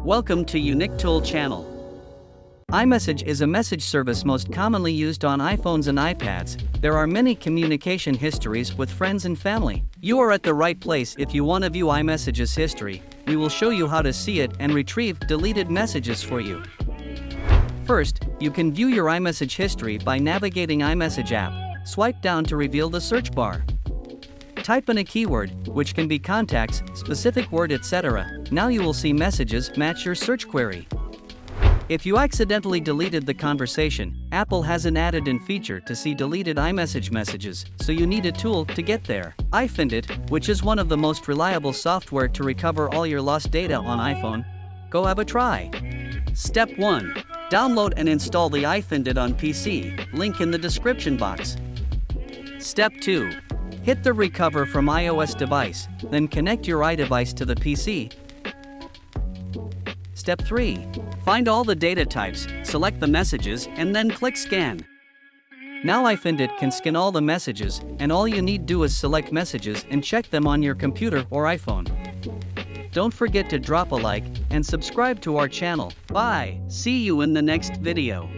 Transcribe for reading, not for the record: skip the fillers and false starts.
Welcome to Unique Tool channel. iMessage is a message service most commonly used on iPhones and iPads. There are many communication histories with friends and family. You are at the right place if you want to view iMessage's history. We will show you how to see it and retrieve deleted messages for you. First, you can view your iMessage history by navigating iMessage app. Swipe down to reveal the search bar. Type in a keyword, which can be contacts, specific word, etc. Now you will see messages match your search query. If you accidentally deleted the conversation, Apple has an added-in feature to see deleted iMessage messages, so you need a tool to get there. iFindit, which is one of the most reliable software to recover all your lost data on iPhone. Go have a try. Step 1. Download and install the iFindit on PC, link in the description box. Step 2. Hit the Recover from iOS device, then connect your iDevice to the PC. Step 3. Find all the data types, select the messages, and then click Scan. Now iFindit can scan all the messages, and all you need do is select messages and check them on your computer or iPhone. Don't forget to drop a like and subscribe to our channel. Bye. See you in the next video.